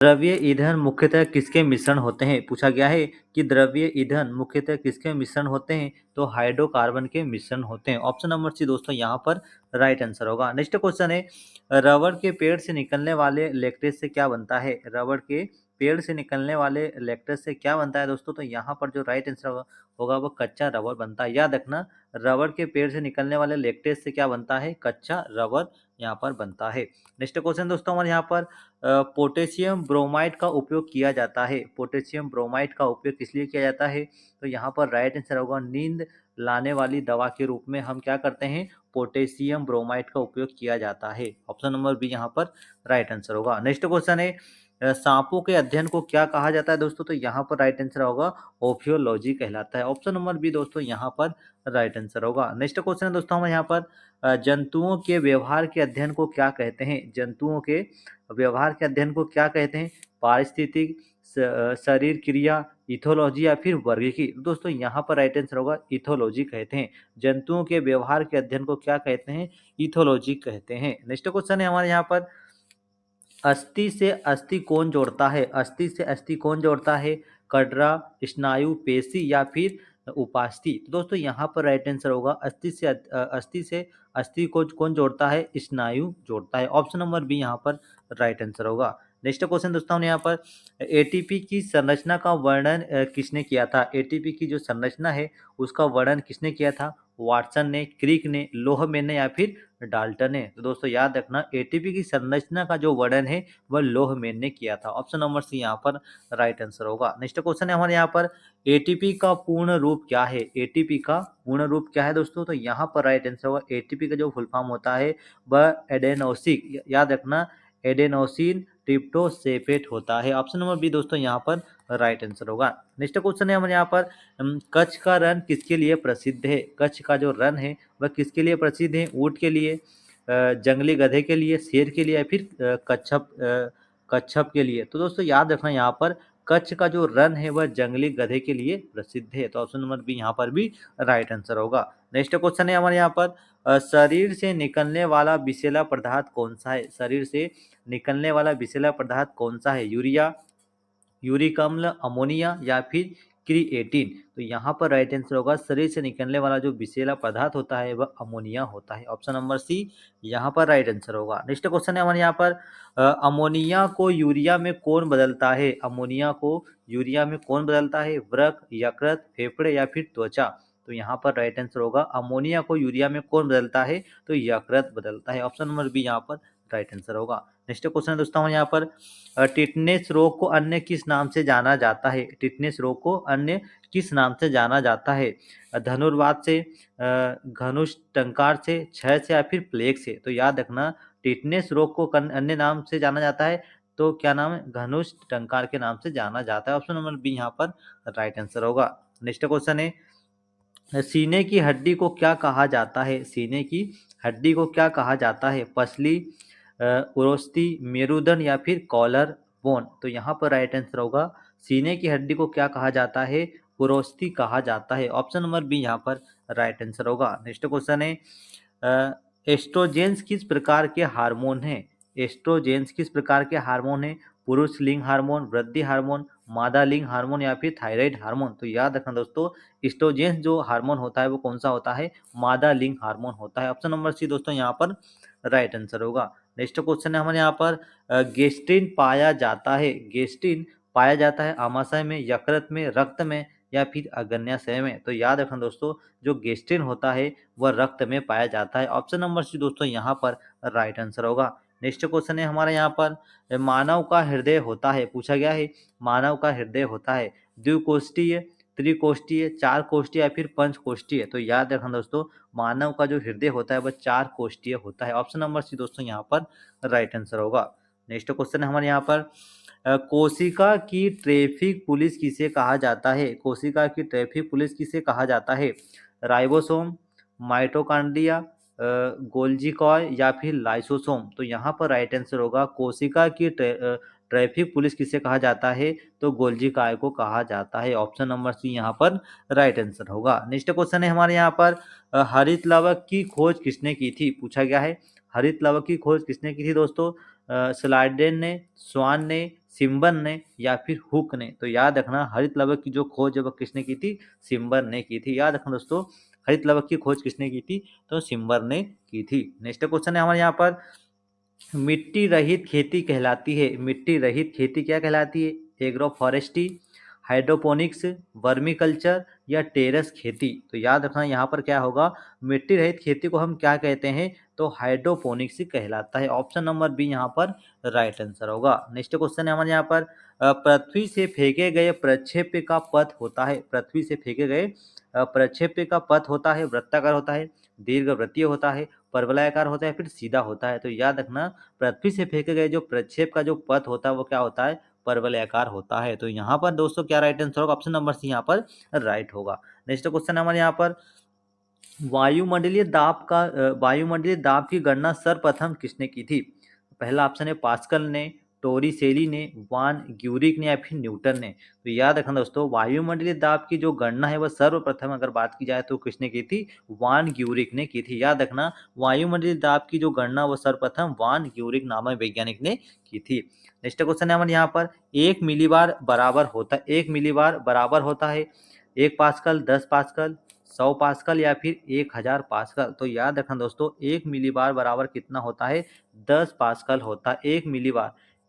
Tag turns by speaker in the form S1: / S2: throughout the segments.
S1: द्रव्य ईंधन मुख्यतः किसके मिश्रण होते हैं? पूछा गया है कि द्रव्य ईंधन मुख्यतः किसके मिश्रण होते हैं? तो हाइड्रोकार्बन के मिश्रण होते हैं। ऑप्शन नंबर सी दोस्तों यहाँ पर राइट आंसर होगा। नेक्स्ट क्वेश्चन है, रबड़ के पेड़ से निकलने वाले लैक्टेस से क्या बनता है? रबड़ के पेड़ से निकलने वाले लैक्टेस से क्या बनता है दोस्तों? तो यहाँ पर जो राइट आंसर होगा वो कच्चा रबड़ बनता है। याद रखना, रबड़ के पेड़ से निकलने वाले लैक्टेस से क्या बनता है? कच्चा रबड़ यहाँ पर बनता है। नेक्स्ट क्वेश्चन दोस्तों हमारे यहाँ पर पोटेशियम ब्रोमाइड का उपयोग किया जाता है। पोटेशियम ब्रोमाइड का उपयोग किस लिए किया जाता है? तो यहाँ पर राइट आंसर होगा नींद लाने वाली दवा के रूप में हम क्या करते हैं? पोटेशियम ब्रोमाइड का उपयोग किया जाता है। ऑप्शन नंबर बी यहाँ पर राइट आंसर होगा। नेक्स्ट क्वेश्चन है, सांपों के अध्ययन को क्या कहा जाता है दोस्तों? तो यहाँ पर राइट आंसर होगा ओफियोलॉजी कहलाता है। ऑप्शन नंबर बी दोस्तों यहाँ पर राइट आंसर होगा। नेक्स्ट क्वेश्चन है दोस्तों हमारे यहाँ पर जंतुओं के व्यवहार के अध्ययन को क्या कहते हैं? जंतुओं के व्यवहार के अध्ययन को क्या कहते हैं? पारिस्थितिक, शरीर क्रिया, इथोलॉजी या फिर वर्गीकी? दोस्तों यहाँ पर राइट आंसर होगा इथोलॉजी कहते हैं। जंतुओं के व्यवहार के अध्ययन को क्या कहते हैं? इथोलॉजी कहते हैं। नेक्स्ट क्वेश्चन है हमारे यहाँ पर, अस्थि से अस्थि कौन जोड़ता है? अस्थि से अस्थि कौन जोड़ता है? कटरा, स्नायु, पेशी या फिर उपास्थि? तो दोस्तों यहाँ पर राइट आंसर होगा अस्थि से अस्थि को कौन जोड़ता है? स्नायु जोड़ता है। ऑप्शन नंबर बी यहाँ पर राइट आंसर होगा। नेक्स्ट क्वेश्चन दोस्तों यहाँ पर एटीपी की संरचना का वर्णन किसने किया था? एटीपी की जो संरचना है उसका वर्णन किसने किया था? वाटसन ने, क्रिक ने, लोहमैन ने या फिर डाल्टन ने? तो दोस्तों याद रखना, एटीपी की संरचना का जो वर्णन है वह लोहमैन ने किया था। ऑप्शन नंबर सी यहाँ पर राइट आंसर होगा। नेक्स्ट क्वेश्चन है हमारे यहाँ पर, एटीपी का पूर्ण रूप क्या है? एटीपी का पूर्ण रूप क्या है दोस्तों? तो यहाँ पर राइट आंसर होगा, एटीपी का जो फुल फॉर्म होता है वह एडेनोसिन, याद रखना, एडेनोसिन ट्रिप्टोसेपेट होता है। ऑप्शन नंबर बी दोस्तों यहाँ पर राइट आंसर होगा। नेक्स्ट क्वेश्चन है हमारे यहाँ पर, कच्छ का रण किसके लिए प्रसिद्ध है? कच्छ का जो रण है वह किसके लिए प्रसिद्ध है? ऊंट के लिए, जंगली गधे के लिए, शेर के लिए या फिर कच्छप के लिए? तो दोस्तों याद रखना, यहाँ पर कच्छ का जो रण है वह जंगली गधे के लिए प्रसिद्ध है। तो ऑप्शन नंबर बी यहाँ पर भी राइट आंसर होगा। नेक्स्ट क्वेश्चन है हमारे यहाँ पर, शरीर से निकलने वाला विषैला पदार्थ कौन सा है? शरीर से निकलने वाला विषैला पदार्थ कौन सा है? यूरिया, यूरिक अम्ल, अमोनिया या फिर क्रिएटिन? तो यहाँ पर राइट आंसर होगा, शरीर से निकलने वाला जो विषैला पदार्थ होता है वह अमोनिया होता है। ऑप्शन नंबर सी यहाँ पर राइट आंसर होगा। नेक्स्ट क्वेश्चन है हमारे यहाँ पर, अमोनिया को यूरिया में कौन बदलता है? अमोनिया को यूरिया में कौन बदलता है? वृक्क, यकृत, फेफड़े या फिर त्वचा? तो यहाँ पर राइट आंसर होगा, अमोनिया को यूरिया में कौन बदलता है? तो यकृत बदलता है। ऑप्शन नंबर बी यहाँ पर राइट आंसर होगा। नेक्स्ट क्वेश्चन है दोस्तों यहाँ पर, टिटनेस रोग को अन्य किस नाम से जाना जाता है? टिटनेस रोग को अन्य किस नाम से जाना जाता है? धनुर्वात से, घनुष्टंकार से, क्षय से या फिर प्लेग से? तो याद रखना, टिटनेस रोग को अन्य नाम से जाना जाता है तो क्या नाम है? घनुष्टंकार के नाम से जाना जाता है। ऑप्शन नंबर बी यहाँ पर राइट आंसर होगा। नेक्स्ट क्वेश्चन है, सीने की हड्डी को क्या कहा जाता है? सीने की हड्डी को क्या कहा जाता है? पसली, उरोस्ती, मेरुदंड या फिर कॉलर बोन? तो यहाँ पर राइट आंसर होगा, सीने की हड्डी को क्या कहा जाता है? उरोस्ती कहा जाता है। ऑप्शन नंबर बी यहाँ पर राइट आंसर होगा। नेक्स्ट क्वेश्चन है, एस्ट्रोजेंस किस प्रकार के हार्मोन है? एस्ट्रोजेंस किस प्रकार के हार्मोन है? पुरुष लिंग हार्मोन, वृद्धि हार्मोन, मादा लिंग हार्मोन या फिर थायराइड हार्मोन? तो याद रखना दोस्तों, एस्ट्रोजेंस जो हार्मोन होता है वो कौन सा होता है? मादा लिंग हार्मोन होता है। ऑप्शन नंबर सी दोस्तों यहाँ पर राइट आंसर होगा। नेक्स्ट क्वेश्चन है हमारे यहाँ पर, गेस्ट्रिन पाया जाता है, गेस्ट्रिन पाया जाता है आमाशय में, यकृत में, रक्त में या फिर अग्न्याशय में? तो याद रखना दोस्तों, जो गेस्ट्रिन होता है वह रक्त में पाया जाता है। ऑप्शन नंबर सी दोस्तों यहाँ पर राइट आंसर होगा। नेक्स्ट क्वेश्चन है हमारे यहाँ पर, मानव का हृदय होता है, पूछा गया है, मानव का हृदय होता है द्विकोष्ठीय, त्रिकोष्ठीय, चार कोष्ठीय या फिर पंच कोष्ठीय? तो याद रखना दोस्तों, मानव का जो हृदय होता है वह चार कोष्ठीय होता है। ऑप्शन नंबर सी दोस्तों यहाँ पर राइट आंसर होगा। नेक्स्ट क्वेश्चन है हमारे यहाँ पर, कोशिका की ट्रैफिक पुलिस किसे कहा जाता है? कोशिका की ट्रैफिक पुलिस किसे कहा जाता है? राइबोसोम, माइटोकॉन्ड्रिया, गोल्जी कॉय या फिर लाइसोसोम? तो यहाँ पर राइट आंसर होगा, कोशिका की ट्रैफिक पुलिस किसे कहा जाता है? तो गोल्जी काय को कहा जाता है। ऑप्शन नंबर सी यहाँ पर राइट आंसर होगा। नेक्स्ट क्वेश्चन है हमारे यहाँ पर, हरित लवक की खोज किसने की थी? पूछा गया है, हरित लवक की खोज किसने की थी दोस्तों? स्लाइडेन ने, स्वान ने, सिम्बन ने या फिर हुक ने। तो याद रखना हरित लवक की जो खोज है वो किसने की थी? सिम्बर ने की थी। याद रखना दोस्तों हरित लवक की खोज किसने की थी? तो सिम्बर ने की थी। नेक्स्ट क्वेश्चन है हमारे यहाँ पर, मिट्टी रहित खेती कहलाती है, मिट्टी रहित खेती क्या कहलाती है? Agro forestry, hydroponics, vermi culture या टेरेस खेती। तो याद रखना यहाँ पर क्या होगा, मिट्टी रहित खेती को हम क्या कहते हैं? तो हाइड्रोपोनिक्स कहलाता है। ऑप्शन नंबर बी यहाँ पर राइट आंसर होगा। नेक्स्ट क्वेश्चन है हमारे यहाँ पर, पृथ्वी से फेंके गए प्रक्षेप्य का पथ होता है, पृथ्वी से फेंके गए प्रक्षेप्य का पथ होता है, वृत्ताकार होता है, दीर्घवृत्तीय होता है, परवलयाकार होता है, फिर सीधा होता है। तो याद रखना पृथ्वी से फेंके गए जो प्रक्षेप का जो पथ होता है वो क्या होता है? परवलयाकार होता है। तो यहाँ पर दोस्तों क्या राइट आंसर होगा? ऑप्शन नंबर सी यहाँ पर राइट होगा। नेक्स्ट क्वेश्चन हमारे यहाँ पर, वायुमंडलीय दाब की गणना सर्वप्रथम किसने की थी? पहला ऑप्शन है पास्कल ने, टोरिसेली ने, वान ग्यूरिक ने या फिर न्यूटन ने। तो याद रखना दोस्तों वायुमंडलीय दाब की जो गणना है वह सर्वप्रथम अगर बात की जाए तो किसने की थी? वान ग्यूरिक ने की थी। याद रखना वायुमंडलीय दाब की जो गणना वो सर्वप्रथम वान ग्यूरिक नामक वैज्ञानिक ने की थी। नेक्स्ट क्वेश्चन है हमारे यहाँ पर, एक मिलीबार बराबर होता है, एक मिलीबार बराबर होता है 1 पास्कल, 10 पास्कल, 100 पास्कल या फिर 1000 पास्कल। तो याद रखना दोस्तों 1 मिलीबार बराबर कितना होता है? 10 पास्कल होता है।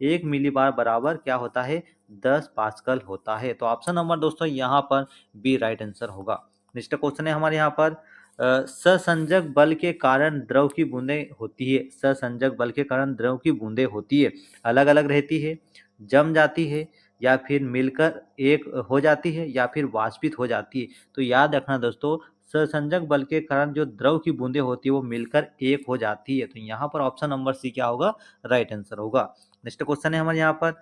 S1: 1 मिलीबार बराबर क्या होता है? 10 पास्कल होता है। तो ऑप्शन नंबर दोस्तों यहाँ पर बी राइट आंसर होगा। नेक्स्ट क्वेश्चन है हमारे यहाँ पर, ससंजक बल के कारण द्रव की बूंदें होती है, ससंजक बल के कारण द्रव की बूंदें होती है, अलग अलग रहती है, जम जाती है या फिर मिलकर एक हो जाती है या फिर वाष्पित हो जाती है। तो याद रखना दोस्तों सहसंजक बल के कारण जो द्रव की बूंदें होती है वो मिलकर एक हो जाती है। तो यहाँ पर ऑप्शन नंबर सी क्या होगा? राइट आंसर होगा। नेक्स्ट क्वेश्चन है हमारे यहाँ पर,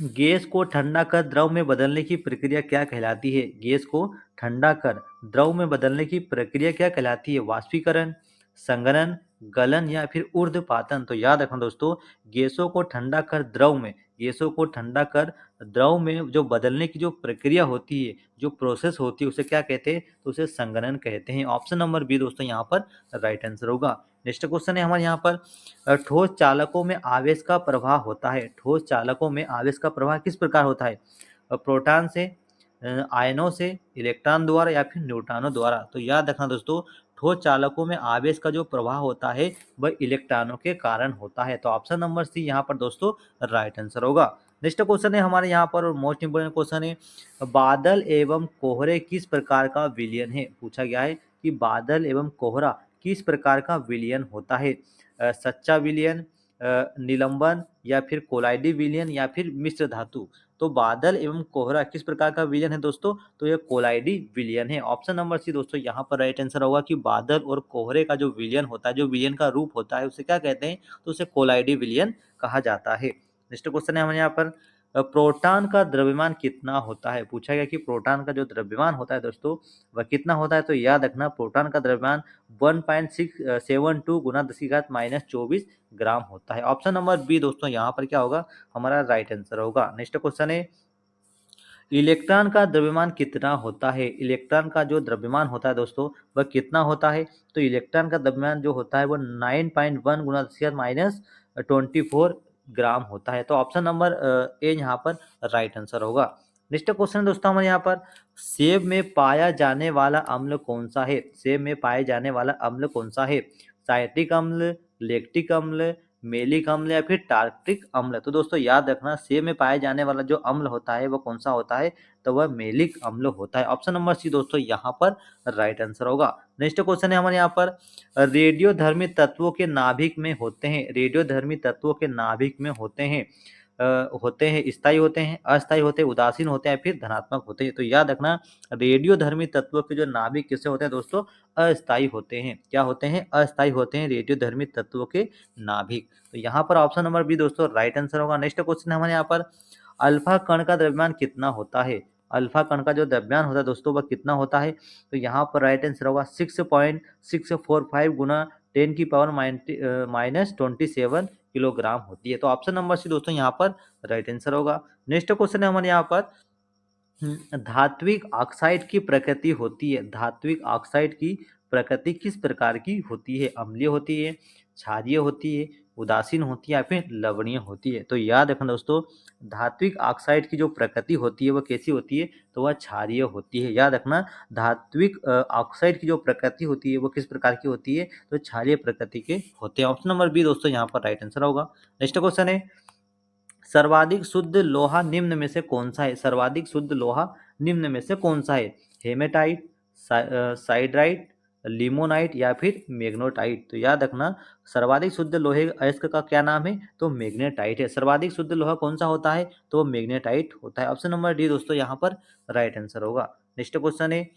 S1: गैस को ठंडा कर द्रव में बदलने की प्रक्रिया क्या कहलाती है? गैस को ठंडा कर द्रव में बदलने की प्रक्रिया क्या कहलाती है? वाष्पीकरण, संघनन, गलन या फिर ऊर्ध्वपातन। तो याद रखना दोस्तों गैसों को ठंडा कर द्रव में, गैसों को ठंडा कर द्रव में जो बदलने की जो प्रक्रिया होती है, जो प्रोसेस होती है उसे क्या कहते हैं? तो उसे संघनन कहते हैं। ऑप्शन नंबर बी दोस्तों यहाँ पर राइट आंसर होगा। नेक्स्ट क्वेश्चन है हमारे यहाँ पर, ठोस चालकों में आवेश का प्रवाह होता है, ठोस चालकों में आवेश का प्रवाह किस प्रकार होता है? प्रोटॉन से, आयनों से, इलेक्ट्रॉन द्वारा या फिर न्यूट्रॉनों द्वारा। तो याद रखना दोस्तों ठोस चालकों में आवेश का जो प्रवाह होता है वह इलेक्ट्रॉनों के कारण होता है। तो ऑप्शन नंबर सी यहाँ पर दोस्तों राइट आंसर होगा। नेक्स्ट क्वेश्चन है हमारे यहाँ पर और मोस्ट इंपोर्टेंट क्वेश्चन है, बादल एवं कोहरे किस प्रकार का विलयन है? पूछा गया है कि बादल एवं कोहरा किस प्रकार का विलयन होता है? सच्चा विलयन, निलंबन या फिर कोलाइडी विलयन या फिर मिश्र धातु। तो बादल एवं कोहरा किस प्रकार का विलयन है दोस्तों? तो ये कोलाइडी विलयन है। ऑप्शन नंबर सी दोस्तों यहाँ पर राइट आंसर होगा कि बादल और कोहरे का जो विलयन होता है, जो विलयन का रूप होता है उसे क्या कहते हैं? तो उसे कोलाइडी विलयन कहा जाता है। नेक्स्ट क्वेश्चन है हमारे यहाँ पर, प्रोटॉन का द्रव्यमान कितना होता है? पूछा गया कि प्रोटॉन का जो द्रव्यमान होता है दोस्तों वह कितना होता है? तो याद रखना प्रोटॉन का द्रव्यमान 1.672 गुना 10⁻⁻24 ग्राम होता है। ऑप्शन नंबर बी दोस्तों यहाँ पर क्या होगा? हमारा राइट आंसर होगा। नेक्स्ट क्वेश्चन है, इलेक्ट्रॉन का द्रव्यमान कितना होता है? इलेक्ट्रॉन का जो द्रव्यमान होता है दोस्तों वह कितना होता है? तो इलेक्ट्रॉन का द्रव्यमान जो होता है वो 9.1 गुना 10⁻24 ग्राम होता है। तो ऑप्शन नंबर ए यहाँ पर राइट आंसर होगा। नेक्स्ट क्वेश्चन दोस्तों हमारे यहाँ पर, सेब में पाया जाने वाला अम्ल कौन सा है? सेब में पाए जाने वाला अम्ल कौन सा है? साइट्रिक अम्ल, लैक्टिक अम्ल, मेलिक अम्ल या फिर टार्ट्रिक अम्ल। तो दोस्तों याद रखना सेब में पाए जाने वाला जो अम्ल होता है वह कौन सा होता है? तो वह मेलिक अम्ल होता है। ऑप्शन नंबर सी दोस्तों यहाँ पर राइट आंसर होगा। नेक्स्ट क्वेश्चन है हमारे यहाँ पर, रेडियोधर्मी तत्वों के नाभिक में होते हैं, रेडियोधर्मी तत्वों के नाभिक में होते हैं, स्थायी होते हैं, अस्थायी होते हैं, उदासीन होते हैं, फिर धनात्मक होते हैं। तो याद रखना रेडियोधर्मी तत्वों के जो नाभिक किससे होते हैं दोस्तों? अस्थायी होते हैं। क्या होते हैं? अस्थायी होते हैं रेडियोधर्मी तत्वों के नाभिक। तो यहाँ पर ऑप्शन नंबर बी दोस्तों राइट आंसर होगा। नेक्स्ट क्वेश्चन है हमारे यहाँ पर, अल्फा कण का द्रव्यमान कितना होता है? अल्फा कण का जो द्रव्यमान होता है दोस्तों वह कितना होता है? तो यहाँ पर राइट आंसर होगा 6.645 गुना 10⁻⁻27 किलोग्राम होती है। तो ऑप्शन नंबर सी दोस्तों यहाँ पर राइट आंसर होगा। नेक्स्ट क्वेश्चन है हमारे यहाँ पर, धात्विक ऑक्साइड की प्रकृति होती है, धात्विक ऑक्साइड की प्रकृति किस प्रकार की होती है? अम्लीय होती है, क्षारीय होती है, उदासीन होती है या फिर लवणीय होती है। तो याद रखना दोस्तों, धात्विक ऑक्साइड की जो प्रकृति होती है वह कैसी होती है, तो वह क्षारीय होती है। याद रखना, धात्विक ऑक्साइड की जो प्रकृति होती है वो किस प्रकार की होती है, तो क्षारीय प्रकृति के होते हैं। ऑप्शन नंबर बी दोस्तों यहाँ पर राइट आंसर होगा। नेक्स्ट क्वेश्चन है, सर्वाधिक शुद्ध लोहा निम्न में से कौन सा है। सर्वाधिक शुद्ध लोहा निम्न में से कौन सा है, हेमेटाइट, साइड्राइट, लिमोनाइट या फिर मैग्नेटाइट। तो याद रखना, सर्वाधिक शुद्ध लोहे अयस्क का क्या नाम है, तो मैग्नेटाइट है। सर्वाधिक शुद्ध लोहा कौन सा होता है, तो मैग्नेटाइट होता है। ऑप्शन नंबर डी दोस्तों यहाँ पर राइट आंसर होगा। नेक्स्ट क्वेश्चन है,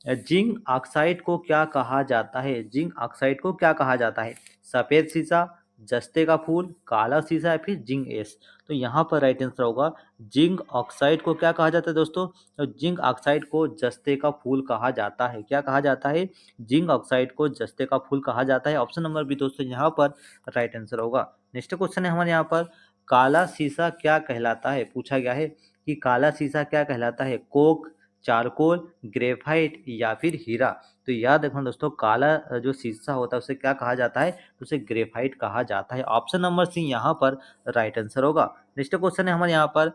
S1: जिंक ऑक्साइड को क्या कहा जाता है। जिंक ऑक्साइड को क्या कहा जाता है, सफेद शीशा, जस्ते का फूल, काला शीशा या फिर जिंक एस। तो यहाँ पर राइट आंसर होगा, जिंक ऑक्साइड को क्या कहा जाता है दोस्तों, तो जिंक ऑक्साइड को जस्ते का फूल कहा जाता है। क्या कहा जाता है, जिंक ऑक्साइड को जस्ते का फूल कहा जाता है। ऑप्शन नंबर बी दोस्तों यहाँ पर राइट आंसर होगा। नेक्स्ट क्वेश्चन है हमारे यहाँ पर, काला शीशा क्या कहलाता है। पूछा गया है कि काला शीशा क्या कहलाता है, कोक, चारकोल, ग्रेफाइट या फिर हीरा। तो याद रखना दोस्तों, काला जो शीशा होता है उसे क्या कहा जाता है, तो उसे ग्रेफाइट कहा जाता है। ऑप्शन नंबर सी यहाँ पर राइट आंसर होगा। नेक्स्ट क्वेश्चन है हमारे यहाँ पर,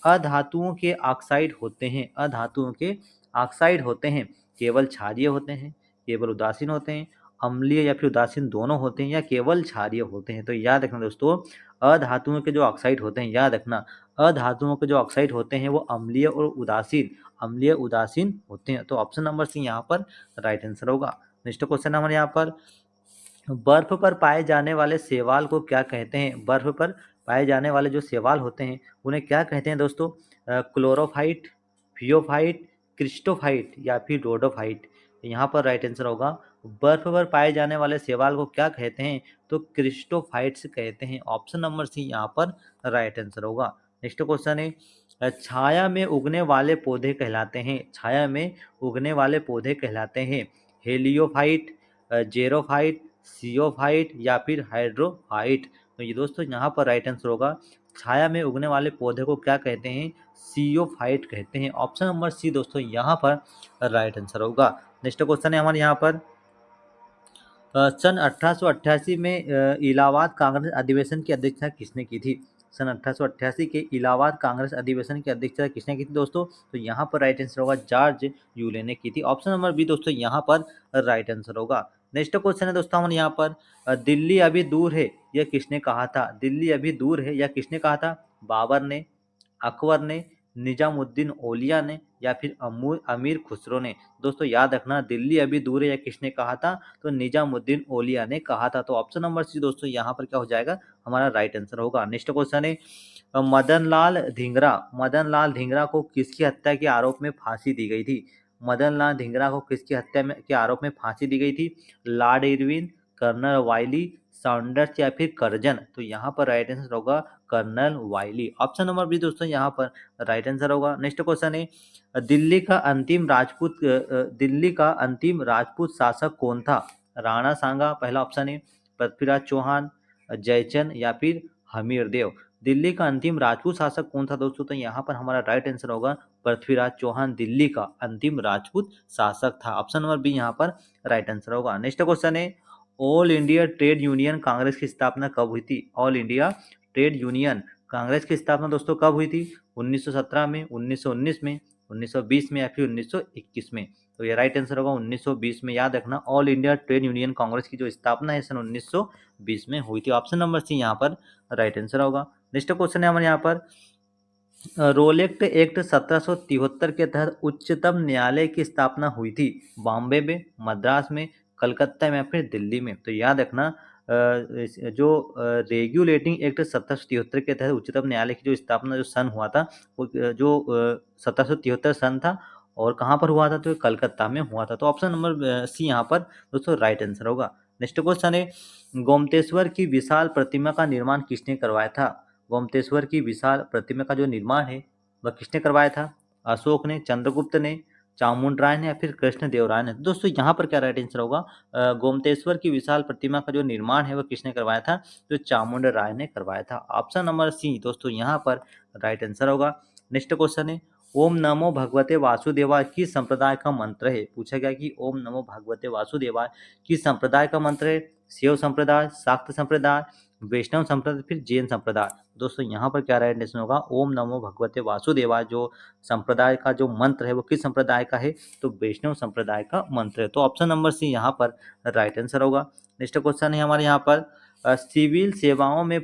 S1: अधातुओं के ऑक्साइड होते हैं। अधातुओं के ऑक्साइड होते हैं, केवल क्षारीय होते हैं, केवल उदासीन होते हैं, अम्लीय या फिर उदासीन दोनों होते हैं, या केवल क्षारीय होते हैं। तो याद रखना दोस्तों, अधातुओं के जो ऑक्साइड होते हैं, याद रखना, अधातुओं के जो ऑक्साइड होते हैं वो अम्लीय और उदासीन, अम्लीय उदासीन होते हैं। तो ऑप्शन नंबर सी यहाँ पर राइट आंसर होगा। नेक्स्ट क्वेश्चन हमारे यहाँ पर, बर्फ पर पाए जाने वाले शैवाल को क्या कहते हैं। बर्फ पर पाए जाने वाले जो शैवाल होते हैं उन्हें क्या कहते हैं दोस्तों, क्लोरोफाइट, फियोफाइट, क्रिस्टोफाइट या फिर रोडोफाइट। यहाँ पर राइट आंसर होगा, बर्फ पर पाए जाने वाले शैवाल को क्या कहते हैं, तो क्रिस्टोफाइट्स कहते हैं। ऑप्शन नंबर सी यहाँ पर राइट आंसर होगा। नेक्स्ट क्वेश्चन है, छाया में उगने वाले पौधे कहलाते हैं। छाया में उगने वाले पौधे कहलाते हैं हेलियोफाइट, जेरोफाइट, सियोफाइट या फिर हाइड्रोफाइट। तो ये दोस्तों यहाँ पर राइट आंसर होगा, छाया में उगने वाले पौधे को क्या कहते हैं, सियोफाइट कहते हैं। ऑप्शन नंबर सी दोस्तों यहाँ पर राइट आंसर होगा। नेक्स्ट क्वेश्चन है हमारे यहाँ पर, सन 1888 में इलाहाबाद कांग्रेस अधिवेशन की अध्यक्षता किसने की थी। सन 1888 के इलाहाबाद कांग्रेस अधिवेशन की अध्यक्षता किसने की थी दोस्तों, तो यहाँ पर राइट आंसर होगा, जॉर्ज यूले ने की थी। ऑप्शन नंबर बी दोस्तों यहाँ पर राइट आंसर होगा। नेक्स्ट क्वेश्चन है दोस्तों हमारे यहाँ पर, दिल्ली अभी दूर है यह किसने कहा था। दिल्ली अभी दूर है यह किसने कहा था, बाबर ने, अकबर ने, निजामुद्दीन औलिया ने या फिर अमीर खुसरो ने। दोस्तों याद रखना, दिल्ली अभी दूर है या किसने कहा था, तो निजामुद्दीन औलिया ने कहा था। तो ऑप्शन नंबर सी दोस्तों यहाँ पर क्या हो जाएगा, हमारा राइट आंसर होगा। नेक्स्ट क्वेश्चन है, मदन लाल धिंगरा, मदन लाल धिंगरा को किसकी हत्या के आरोप में फांसी दी गई थी। मदन लाल धिंगरा को किसकी हत्या में के आरोप में फांसी दी गई थी, लॉर्ड इरविन, कर्नल वाइली, सॉन्डर्स या फिर कर्जन। तो यहाँ पर राइट आंसर होगा कर्नल वाइली। ऑप्शन नंबर बी दोस्तों यहाँ पर राइट आंसर होगा। नेक्स्ट क्वेश्चन है, दिल्ली का अंतिम राजपूत शासक कौन था। राणा सांगा पहला ऑप्शन है, पृथ्वीराज चौहान, जयचंद या फिर हमीरदेव। दिल्ली का अंतिम राजपूत शासक कौन था दोस्तों, तो यहाँ पर हमारा राइट आंसर होगा पृथ्वीराज चौहान दिल्ली का अंतिम राजपूत शासक था। ऑप्शन नंबर बी यहाँ पर राइट आंसर होगा। नेक्स्ट क्वेश्चन है, all India trade union Congress की स्थापना कब हुई थी। All India trade union Congress की स्थापना दोस्तों कब हुई थी, 1917 में, 1919 में, 1920 में या फिर 1921 में। तो ये राइट आंसर होगा 1920 में। याद रखना, all India trade union Congress की जो स्थापना है सन 1920 में हुई थी। ऑप्शन नंबर सी यहाँ पर राइट आंसर होगा। नेक्स्ट क्वेश्चन है हमारे यहाँ पर, रोलेक्ट एक्ट 1773 के तहत उच्चतम न्यायालय की स्थापना हुई थी, बॉम्बे में, मद्रास में, कलकत्ता में या फिर दिल्ली में। तो याद रखना, जो रेगुलेटिंग एक्ट 1773 के तहत उच्चतम न्यायालय की जो स्थापना जो सन हुआ था, वो जो 1773 सन था और कहाँ पर हुआ था, तो कलकत्ता में हुआ था। तो ऑप्शन नंबर सी यहाँ पर दोस्तों राइट आंसर होगा। नेक्स्ट क्वेश्चन है, गोमतेश्वर की विशाल प्रतिमा का निर्माण किसने करवाया था। गोमतेश्वर की विशाल प्रतिमा का जो निर्माण है वह किसने करवाया था, अशोक ने, चंद्रगुप्त ने, चामुंड राय ने या फिर कृष्ण राय ने। दोस्तों यहाँ पर क्या राइट आंसर होगा, गोमतेश्वर की विशाल प्रतिमा का जो निर्माण है वह किसने करवाया था, तो चामुंड राय ने करवाया था। ऑप्शन नंबर सी दोस्तों यहाँ पर राइट आंसर होगा। नेक्स्ट क्वेश्चन है, ओम नमो भगवते वासुदेवाय किस संप्रदाय का मंत्र है। पूछा गया कि ओम नमो भगवते वासुदेवाय किस संप्रदाय का मंत्र है, शैव संप्रदाय, शाक्त संप्रदाय, वैष्णव संप्रदाय, फिर जैन संप्रदाय। दोस्तों यहाँ पर क्या राइट आंसर होगा, ओम नमो भगवते वासुदेवाय जो संप्रदाय का जो मंत्र है वो किस संप्रदाय का है, तो वैष्णव संप्रदाय का मंत्र है। तो ऑप्शन नंबर सी यहाँ पर राइट आंसर होगा। नेक्स्ट क्वेश्चन है हमारे यहाँ पर सिविल सेवाओं में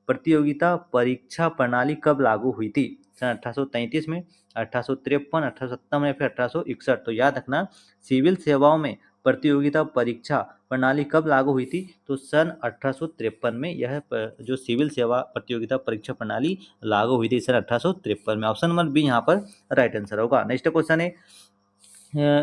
S1: प्रतियोगिता परीक्षा प्रणाली कब लागू हुई थी? सन 1833 में, 1853, 1870 में, फिर 1861। तो याद रखना, सिविल सेवाओं में प्रतियोगिता परीक्षा प्रणाली कब लागू हुई थी? तो सन 1853 में यह जो सिविल सेवा प्रतियोगिता परीक्षा प्रणाली लागू हुई थी सन 1853 में। ऑप्शन नंबर बी यहाँ पर राइट आंसर होगा। नेक्स्ट क्वेश्चन है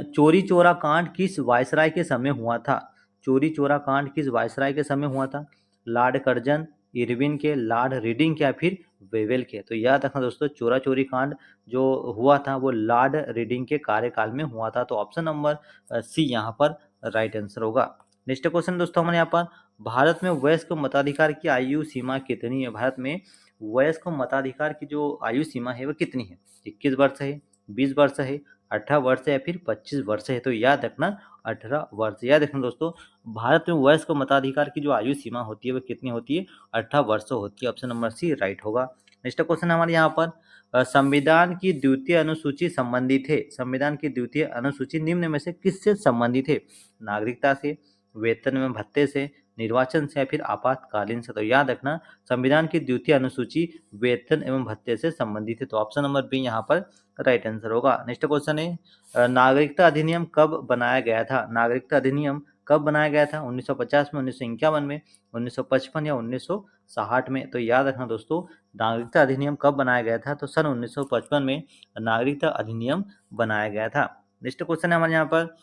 S1: चोरी चोरा कांड किस वायसराय के समय हुआ था? चोरी चोरा कांड किस वायसराय के समय हुआ था? लॉर्ड कर्जन, इरविन के, लॉर्ड रीडिंग के, या फिर वेवेल के? तो याद रखना दोस्तों, चोरा चोरी कांड जो हुआ था वो लॉर्ड रीडिंग के कार्यकाल में हुआ था। तो ऑप्शन नंबर सी यहाँ पर राइट आंसर होगा। नेक्स्ट क्वेश्चन दोस्तों हमारे यहाँ पर भारत में वयस्क मताधिकार की आयु सीमा कितनी है? भारत में वयस्क मताधिकार की जो आयु सीमा है वो कितनी है? 21 वर्ष है, 20 वर्ष है, 18 वर्ष है, या फिर 25 वर्ष है? तो याद रखना 18 वर्ष। याद रखना दोस्तों, भारत में वयस्क मताधिकार की जो आयु सीमा होती है वो कितनी होती है? 18 वर्ष होती है। ऑप्शन नंबर सी राइट होगा। नेक्स्ट क्वेश्चन हमारे यहाँ पर संविधान की द्वितीय अनुसूची संबंधित है। संविधान की द्वितीय अनुसूची निम्न में से किससे संबंधित है? नागरिकता से, वेतन एवं भत्ते से, निर्वाचन से, या फिर आपातकालीन से? तो याद रखना, संविधान की द्वितीय अनुसूची वेतन एवं भत्ते से संबंधित है। तो ऑप्शन नंबर बी यहाँ पर राइट आंसर होगा। नेक्स्ट क्वेश्चन है नागरिकता अधिनियम कब बनाया गया था? नागरिकता अधिनियम कब बनाया गया था? 1950 में, 1951 में, 1955 या 1960 में? तो याद रखना दोस्तों, नागरिकता अधिनियम कब बनाया गया था? तो सन 1955 में नागरिकता अधिनियम बनाया गया था। नेक्स्ट क्वेश्चन है हमारे यहाँ पर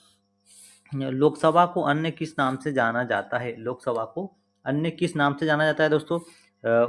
S1: लोकसभा को अन्य किस नाम से जाना जाता है? लोकसभा को अन्य किस नाम से जाना जाता है दोस्तों?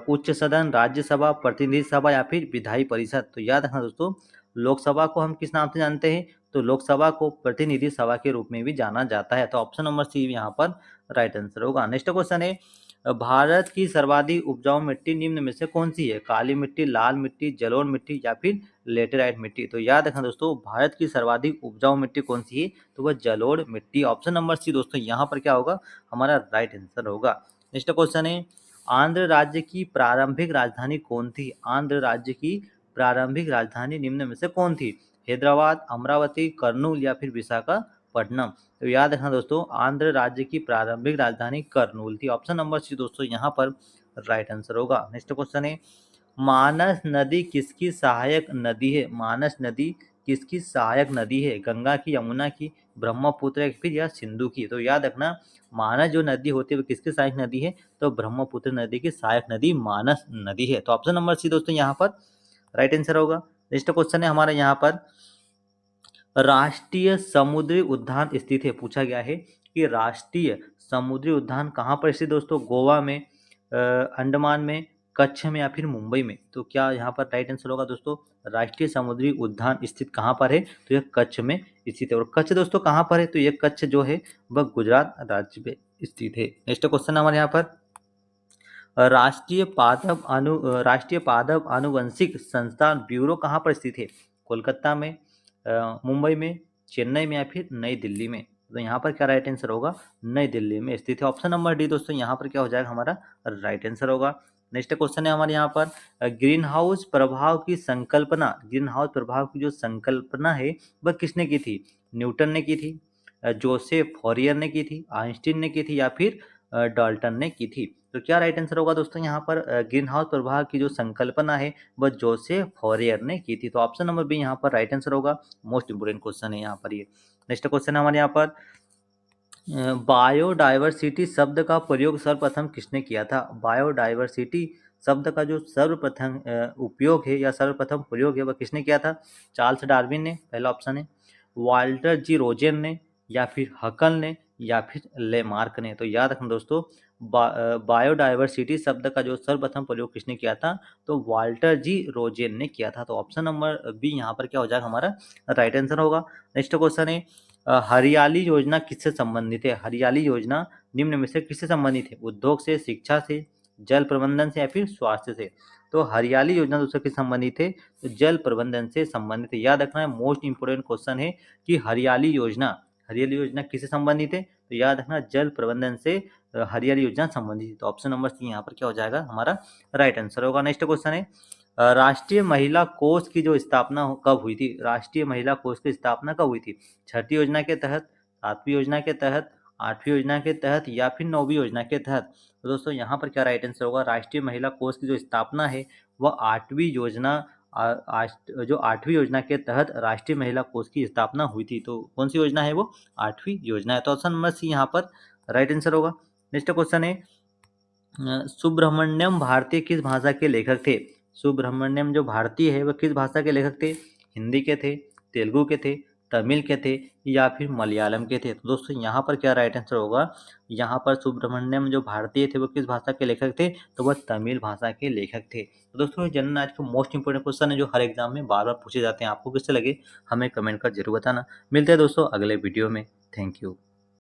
S1: उच्च सदन, राज्यसभा, प्रतिनिधि सभा, या फिर विधायी परिषद? तो याद रखना दोस्तों, लोकसभा को हम किस नाम से जानते हैं? तो लोकसभा को प्रतिनिधि सभा के रूप में भी जाना जाता है। तो ऑप्शन नंबर सी यहाँ पर राइट आंसर होगा। नेक्स्ट क्वेश्चन है भारत की सर्वाधिक उपजाऊ मिट्टी निम्न में से कौन सी है? काली मिट्टी, लाल मिट्टी, जलोढ़ मिट्टी, या फिर लेटेराइट मिट्टी? तो याद रखना दोस्तों, भारत की सर्वाधिक उपजाऊ मिट्टी कौन सी है? तो वह जलोढ़ मिट्टी। ऑप्शन नंबर सी दोस्तों यहाँ पर क्या होगा? हमारा राइट आंसर होगा। नेक्स्ट क्वेश्चन है आंध्र राज्य की प्रारंभिक राजधानी कौन थी? आंध्र राज्य की प्रारंभिक राजधानी निम्न में से कौन थी? हैदराबाद, अमरावती, कर्नूल, या फिर विशाखापट्टनम? तो याद रखना दोस्तों, आंध्र राज्य की प्रारंभिक राजधानी कर्नूल थी। ऑप्शन नंबर सी दोस्तों यहाँ पर राइट आंसर होगा। नेक्स्ट क्वेश्चन है मानस नदी किसकी सहायक नदी है? मानस नदी किसकी सहायक नदी है? गंगा की, यमुना की, ब्रह्मपुत्र, फिर या सिंधु की? तो याद रखना, मानस जो नदी होती है वो किसकी सहायक नदी है? तो ब्रह्मपुत्र नदी की सहायक नदी मानस नदी है। तो ऑप्शन नंबर सी दोस्तों यहाँ पर राइट आंसर होगा। नेक्स्ट क्वेश्चन है हमारे यहाँ पर राष्ट्रीय समुद्री उद्यान स्थित है। पूछा गया है कि राष्ट्रीय समुद्री उद्यान कहाँ पर स्थित दोस्तों? गोवा में, अंडमान में, कच्छ में, या फिर मुंबई में? तो क्या यहाँ पर राइट आंसर होगा दोस्तों? राष्ट्रीय समुद्री उद्यान स्थित कहाँ पर है? तो यह कच्छ में स्थित है। और कच्छ दोस्तों कहाँ पर है? तो यह कच्छ जो है वह गुजरात राज्य में स्थित है। नेक्स्ट क्वेश्चन हमारे यहाँ पर राष्ट्रीय पादप आनुवंशिक संस्थान ब्यूरो कहाँ पर स्थित है? कोलकाता में, मुंबई में, चेन्नई में, या फिर नई दिल्ली में? तो यहाँ पर क्या राइट आंसर होगा? नई दिल्ली में स्थित है। ऑप्शन नंबर डी दोस्तों यहाँ पर क्या हो जाएगा? हमारा राइट आंसर होगा। नेक्स्ट क्वेश्चन है हमारे यहाँ पर ग्रीन हाउस प्रभाव की संकल्पना, ग्रीन हाउस प्रभाव की जो संकल्पना है वह किसने की थी? न्यूटन ने की थी, जोसेफ फॉरियर ने की थी, आइंस्टीन ने की थी, या फिर डाल्टन ने की थी? तो क्या राइट आंसर होगा दोस्तों यहाँ पर? ग्रीन हाउस प्रभाव की जो संकल्पना है वह जोसेफ फॉरियर ने की थी। तो ऑप्शन नंबर बी यहाँ पर राइट आंसर होगा। मोस्ट इंपोर्टेंट क्वेश्चन है यहाँ पर ये। नेक्स्ट क्वेश्चन है हमारे यहाँ पर बायोडाइवर्सिटी शब्द का प्रयोग सर्वप्रथम किसने किया था? बायोडाइवर्सिटी शब्द का जो सर्वप्रथम उपयोग है या सर्वप्रथम प्रयोग है वह किसने किया था? चार्ल्स डार्विन ने, पहला ऑप्शन है, वाल्टर जी रोजेन ने, या फिर हकल ने, या फिर लेमार्क ने? तो याद रखना दोस्तों, बायोडाइवर्सिटी शब्द का जो सर्वप्रथम प्रयोग किसने किया था? तो वाल्टर जी रोजेन ने किया था। तो ऑप्शन नंबर बी यहाँ पर क्या हो जाएगा? हमारा राइट आंसर होगा। नेक्स्ट क्वेश्चन है हरियाली योजना किससे संबंधित है? हरियाली योजना निम्न में से किससे संबंधित है? उद्योग से, शिक्षा से, जल प्रबंधन से, या फिर स्वास्थ्य से? तो हरियाली योजना दूसरे किससे संबंधित है? तो जल प्रबंधन से संबंधित है। याद रखना है, मोस्ट इंपोर्टेंट क्वेश्चन है कि हरियाली योजना किससे संबंधित है? तो याद रखना जल प्रबंधन से हरियाली योजना संबंधित थी। तो ऑप्शन नंबर सी यहाँ पर क्या हो जाएगा, हमारा राइट आंसर होगा। नेक्स्ट क्वेश्चन है राष्ट्रीय महिला कोष की जो स्थापना कब हुई थी? राष्ट्रीय महिला कोष की स्थापना कब हुई थी? छठी योजना के तहत, सातवीं योजना के तहत, आठवीं योजना के तहत या फिर नौवीं योजना के तहत? तो दोस्तों यहाँ पर क्या राइट आंसर होगा, राष्ट्रीय महिला कोष की जो स्थापना है वह आठवीं योजना जो आठवीं योजना के तहत राष्ट्रीय महिला कोष की स्थापना हुई थी। तो कौन सी योजना है वो? आठवीं योजना है। तो ऑप्शन नंबर सी यहाँ पर राइट आंसर होगा। नेक्स्ट क्वेश्चन है सुब्रमण्यम भारती किस भाषा के लेखक थे? सुब्रमण्यम जो भारती है वह किस भाषा के लेखक थे? हिंदी के थे, तेलुगु के थे, तमिल के थे या फिर मलयालम के थे? तो दोस्तों यहाँ पर क्या राइट आंसर होगा, यहाँ पर सुब्रमण्यम जो भारतीय थे वो किस भाषा के लेखक थे? तो वह तमिल भाषा के लेखक थे। तो दोस्तों जनरल आज का मोस्ट इंपोर्टेंट क्वेश्चन है जो हर एग्जाम में बार बार पूछे जाते हैं। आपको किससे लगे हमें कमेंट कर जरूर बताना। मिलते हैं दोस्तों अगले वीडियो में। Thank you.